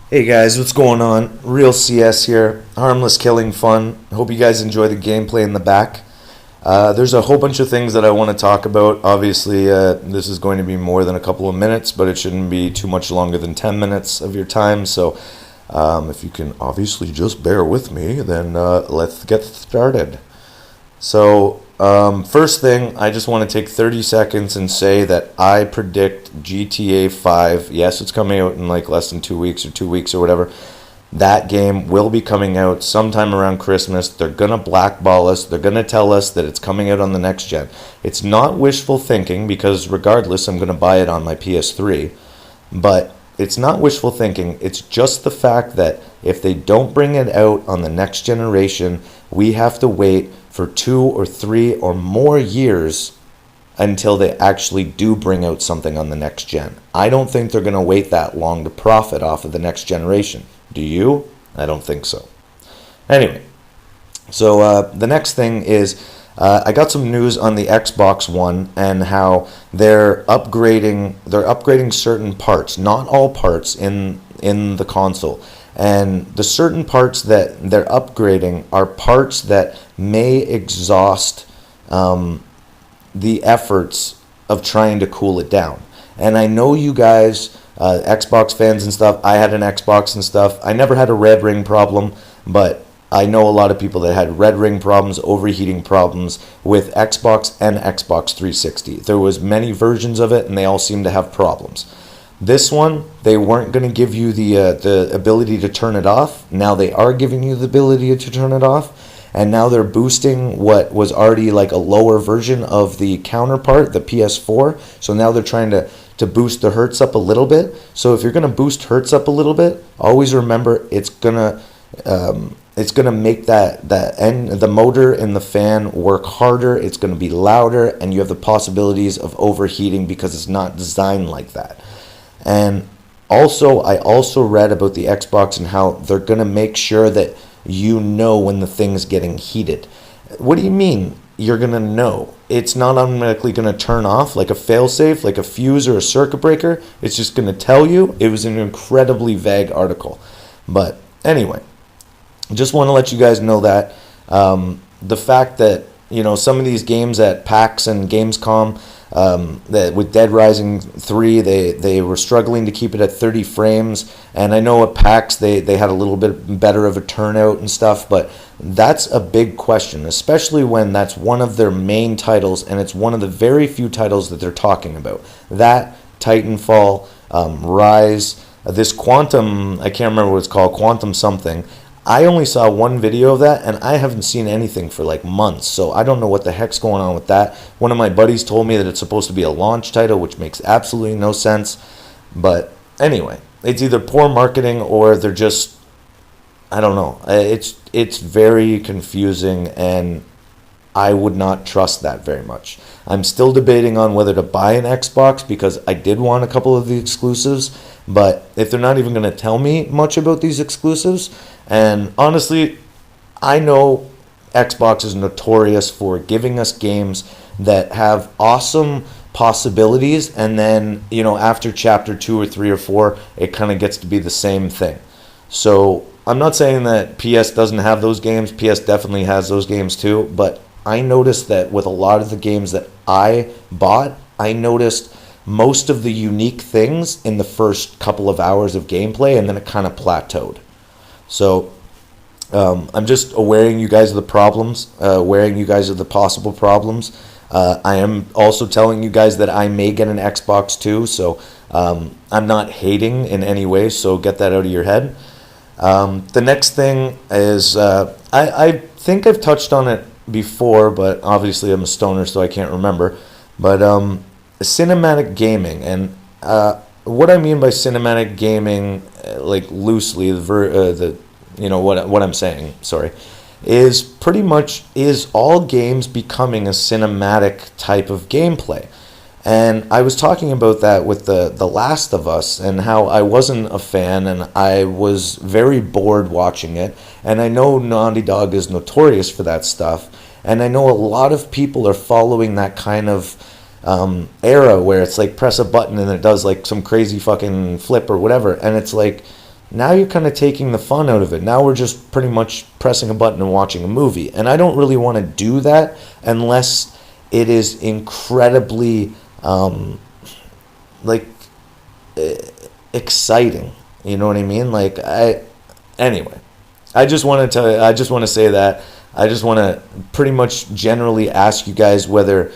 Hey guys, what's going on? Real CS here. Harmless killing fun. Hope you guys enjoy the gameplay in the back. There's a whole bunch of things that I want to talk about. Obviously, this is going to be more than a couple of minutes, but it shouldn't be too much longer than 10 minutes of your time. So, if you can obviously just bear with me, then let's get started. So, first thing, I just want to take 30 seconds and say that I predict GTA 5. Yes, it's coming out in like less than 2 weeks or 2 weeks or whatever. That game will be coming out sometime around Christmas. They're going to blackball us. They're going to tell us that it's coming out on the next gen. It's not wishful thinking because regardless, I'm going to buy it on my PS3. But it's not wishful thinking. It's just the fact that if they don't bring it out on the next generation, we have to wait for 2 or 3 or more years until they actually do bring out something on the next gen. I don't think they're going to wait that long to profit off of the next generation. Do you? I don't think so. Anyway, so the next thing is I got some news on the XBoXOne and how they're upgrading certain parts, not all parts in the console. And the certain parts that they're upgrading are parts that may exhaust the efforts of trying to cool it down. And I know you guys, Xbox fans and stuff, I had an Xbox and stuff. I never had a red ring problem, but I know a lot of people that had red ring problems, overheating problems with Xbox and Xbox 360. There was many versions of it, and they all seem to have problems. This one, they weren't going to give you the ability to turn it off. Now they are giving you the ability to turn it off. And now they're boosting what was already like a lower version of the counterpart, the PS4. So now they're trying to boost the hertz up a little bit. So if you're going to boost hertz up a little bit, always remember it's gonna make the motor and the fan work harder. It's going to be louder, and you have the possibilities of overheating because it's not designed like that. And also, I also read about the Xbox and how they're going to make sure that you know when the thing's getting heated. What do you mean you're going to know? It's not automatically going to turn off like a failsafe, like a fuse or a circuit breaker. It's just going to tell you. It was an incredibly vague article. But anyway, just want to let you guys know that the fact that, you know, some of these games at PAX and Gamescom, that with Dead Rising 3, they were struggling to keep it at 30 frames, and I know at PAX they had a little bit better of a turnout and stuff, but that's a big question, especially when that's one of their main titles, and it's one of the very few titles that they're talking about. That, Titanfall, Rise, this Quantum, I can't remember what it's called, Quantum something. I only saw one video of that, and I haven't seen anything for like months, so I don't know what the heck's going on with that. One of my buddies told me that it's supposed to be a launch title, which makes absolutely no sense. But anyway, it's either poor marketing or they're just, I don't know. It's very confusing, and I would not trust that very much. I'm still debating on whether to buy an Xbox because I did want a couple of the exclusives, but if they're not even going to tell me much about these exclusives, and honestly, I know Xbox is notorious for giving us games that have awesome possibilities, and then, you know, after chapter 2 or 3 or 4, it kind of gets to be the same thing. So I'm not saying that PS doesn't have those games. PS definitely has those games too, but I noticed that with a lot of the games that I bought, I noticed most of the unique things in the first couple of hours of gameplay, and then it kind of plateaued. So I'm just awareing you guys of the problems, awareing you guys of the possible problems. I am also telling you guys that I may get an Xbox too, so I'm not hating in any way, so get that out of your head. The next thing is, I think I've touched on it before, but obviously I'm a stoner, so I can't remember. But cinematic gaming, and what I mean by cinematic gaming, like loosely, you know what I'm saying. Sorry, is pretty much is all games becoming a cinematic type of gameplay. And I was talking about that with the Last of Us and how I wasn't a fan and I was very bored watching it. And I know Naughty Dog is notorious for that stuff. And I know a lot of people are following that kind of era where it's like press a button and it does like some crazy fucking flip or whatever. And it's like, now you're kind of taking the fun out of it. Now we're just pretty much pressing a button and watching a movie. And I don't really want to do that unless it is incredibly, exciting. You know what I mean? Anyway, I just want to say that. I just want to pretty much generally ask you guys whether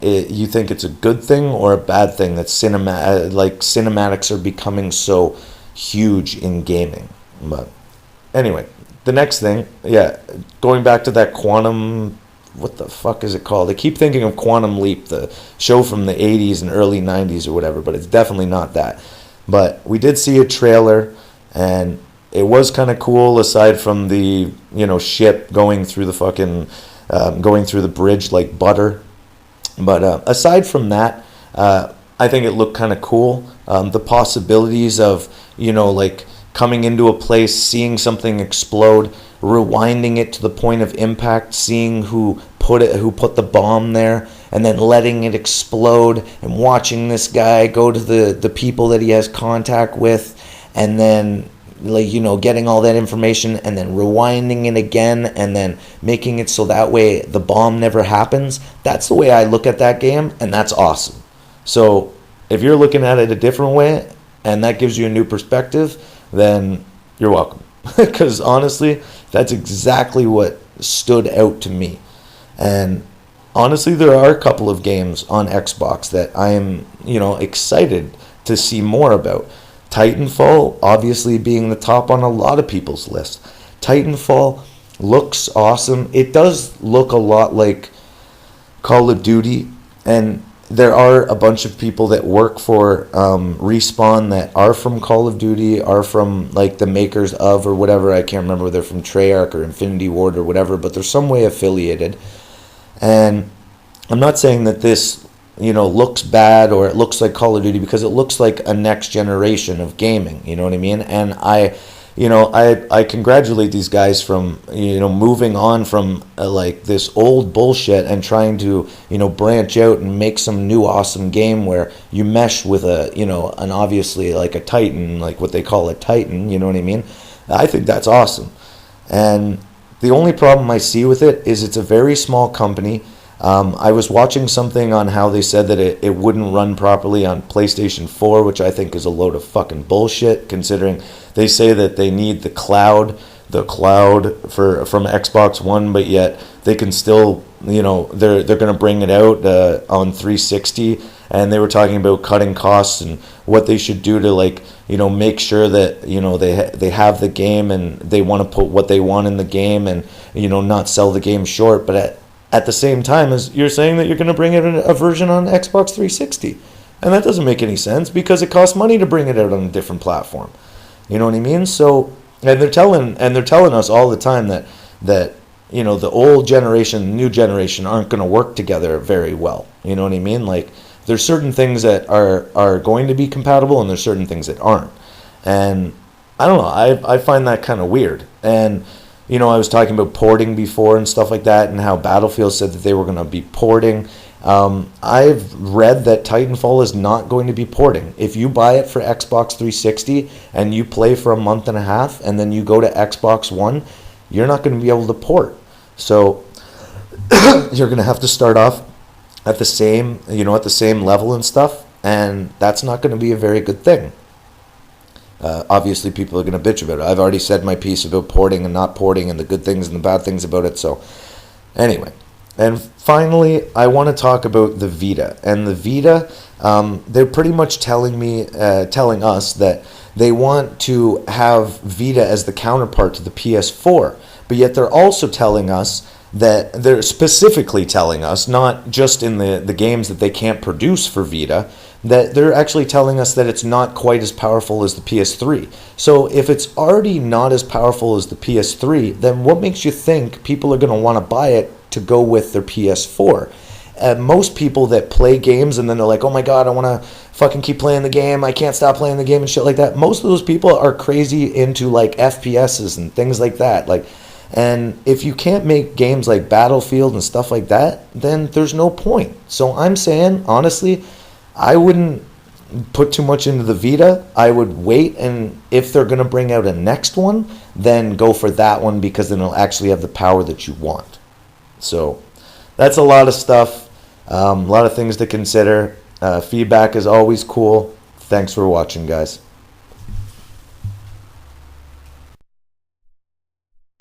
you think it's a good thing or a bad thing that cinematics are becoming so huge in gaming. But anyway, the next thing, going back to that quantum, what the fuck is it called? I keep thinking of Quantum Leap, the show from the 80s and early 90s or whatever, but it's definitely not that. But we did see a trailer, and it was kind of cool, aside from the, ship going through the fucking, going through the bridge like butter. But aside from that, I think it looked kind of cool. The possibilities of, coming into a place, seeing something explode, rewinding it to the point of impact, seeing who put the bomb there, and then letting it explode, and watching this guy go to the people that he has contact with, and then getting all that information, and then rewinding it again, and then making it so that way the bomb never happens. That's the way I look at that game, and that's awesome. So if you're looking at it a different way, and that gives you a new perspective, then you're welcome. Because honestly, that's exactly what stood out to me. And honestly, there are a couple of games on Xbox that I am, excited to see more about. Titanfall, obviously being the top on a lot of people's list. Titanfall looks awesome. It does look a lot like Call of Duty, and there are a bunch of people that work for Respawn that are from Call of Duty, are from the makers of or whatever. I can't remember whether they're from Treyarch or Infinity Ward or whatever, but they're some way affiliated. And I'm not saying that this looks bad or it looks like Call of Duty, because it looks like a next generation of gaming, you know what I mean? And I congratulate these guys from, moving on from this old bullshit and trying to, branch out and make some new awesome game where you mesh with an obviously a Titan, what they call a Titan, you know what I mean? I think that's awesome. And the only problem I see with it is it's a very small company. I was watching something on how they said that it wouldn't run properly on PlayStation 4, which I think is a load of fucking bullshit, considering they say that they need the cloud from Xbox One, but yet they can still, they're going to bring it out on 360, and they were talking about cutting costs and what they should do to make sure that they have the game and they want to put what they want in the game and not sell the game short, but at the same time as you're saying that you're going to bring it in a version on Xbox 360. And that doesn't make any sense, because it costs money to bring it out on a different platform. You know what I mean? So, and they're telling us all the time that the old generation and the new generation aren't going to work together very well. You know what I mean? There's certain things that are going to be compatible, and there's certain things that aren't. And I don't know, I find that kind of weird. And I was talking about porting before and stuff like that, and how Battlefield said that they were going to be porting. I've read that Titanfall is not going to be porting. If you buy it for Xbox 360 and you play for a month and a half, and then you go to Xbox One, you're not going to be able to port. So you're going to have to start off at the same level and stuff, and that's not going to be a very good thing. Obviously, people are going to bitch about it. I've already said my piece about porting and not porting and the good things and the bad things about it. So, anyway. And finally, I want to talk about the Vita. And the Vita, they're pretty much telling us that they want to have Vita as the counterpart to the PS4. But yet they're also telling us that they're specifically telling us, not just in the games that they can't produce for Vita, that they're actually telling us that it's not quite as powerful as the PS3. So if it's already not as powerful as the PS3, then what makes you think people are going to want to buy it to go with their PS4? Most people that play games and then they're like, oh my god, I want to fucking keep playing the game, I can't stop playing the game and shit like that. Most of those people are crazy into FPSs and things like that. And if you can't make games like Battlefield and stuff like that, then there's no point. So I'm saying, honestly, I wouldn't put too much into the Vita. I would wait, and if they're going to bring out a next one, then go for that one, because then it'll actually have the power that you want. So that's a lot of stuff, a lot of things to consider. Feedback is always cool. Thanks for watching, guys.